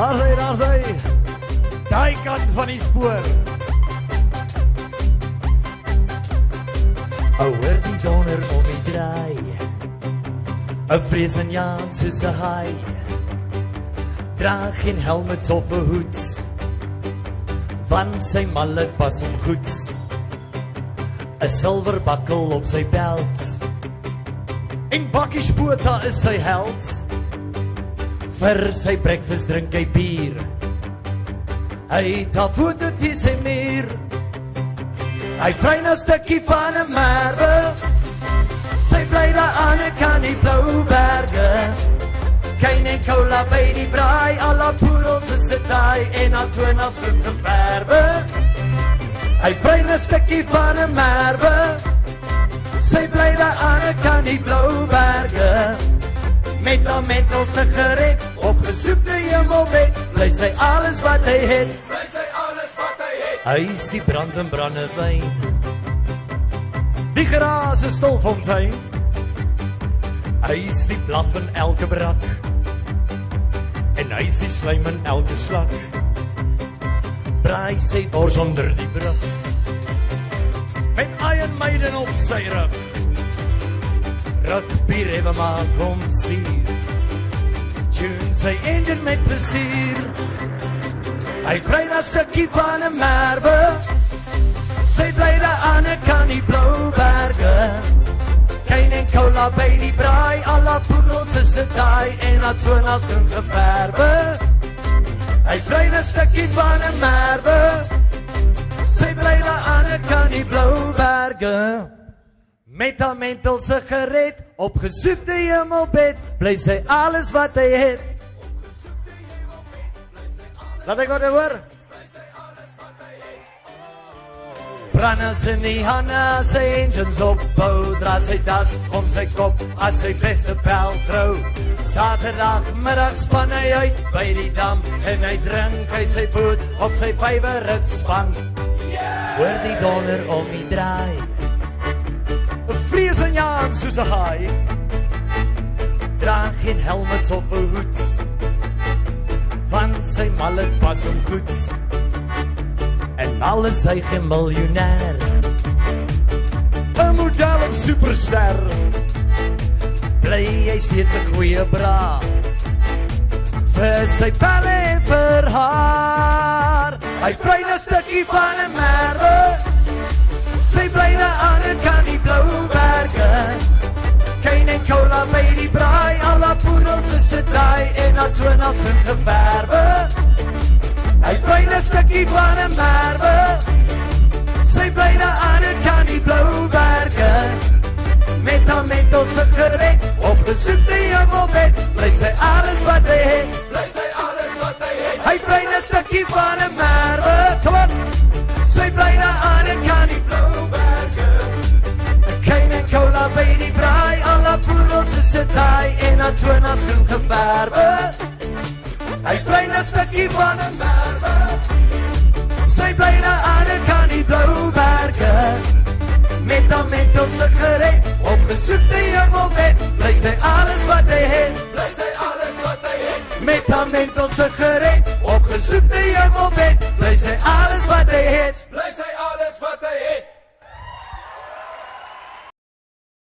Daar sy, daai kant van die spoor. Hoor die donder om die draai, 'n vrees in Jaan soos 'n haai, dra geen helmet of 'n hoed, want sy mallet pas hom goed, 'n silwer bakkel op sy belt, en Bakkies Botha is sy held. Vir sy breakfast drink hy bier, hy het al voete teen sy muur, hy vry na stukkie van 'n merwe, sy bly daar aan die kan die blou berge, Kyn en cola by die braai, alla poedels is dit daai, en al 20 vroege verwe, hy vry na stukkie van 'n merwe, sy bly daar aan die kan die blou berge, met haar mental sigaret, opgesoepte hemelbed, bly sy alles wat hy het, hy is die brand en brandewyn, die geraas is Stolfontein, hy is die blaf in elke brak, en hy is die slijm in elke slak, braai sy bors onder die brug, met Iron Maiden op sy rug, rugby rewe maak om sier, tune sy engine met plesier, hy vry na stukkie van 'n merwe, sy bly daar aan 'n kan die blou berge, Kyn en cola by die braai, alla poedels is dit daai, en al 20 vroege verwe, hy vry na stukkie van 'n merwe, sy bly daar aan 'n kan die blou berge, met haar mental sigaret, opgesoepte hemelbed, bly sy alles wat hy het. Laat ek wat hoor. Branders in die hande, sy engines opbou, dra sy das om sy kop, as sy beste pel trou. Saterdagmiddag span hy uit by die dam, en hy drink uit sy boot, op sy favorite span. Hoor die donder om die draai, 'n vrees in Jaan soos 'n haai, dra geen helmet of 'n hoed, want sy mallet pas hom goed, en alles hy geen miljonair, 'n model en superster, bly hy steeds 'n goeie bra, vir sy pelle en vir haar, hy vry na stukkie van 'n merwe, sy bly daar aan 'n kan die blou berge, Kyn en cola by die braai, alla poedels is dit daai, en al 20 vroege verwe, hy vry na stukkie van 'n merwe, sy bly daar aan 'n kan die blou berge, met haar mental sigaret, opgesoepte hemelbed, bly sy alles wat hy het, hy vry na stukkie van 'n merwe, kom op, sy bly daar aan 'n kan die blou berge, Kyn en cola by die braai, alla poedels is dit daai, en al 20 vroege verwe, hy vry na stukkie van 'n merwe, sy bly daar aan 'n kan die blou berge, met haar mental sigaret, opgesoepte hemelbed, bly sy alles wat hy het, met haar mental sigaret.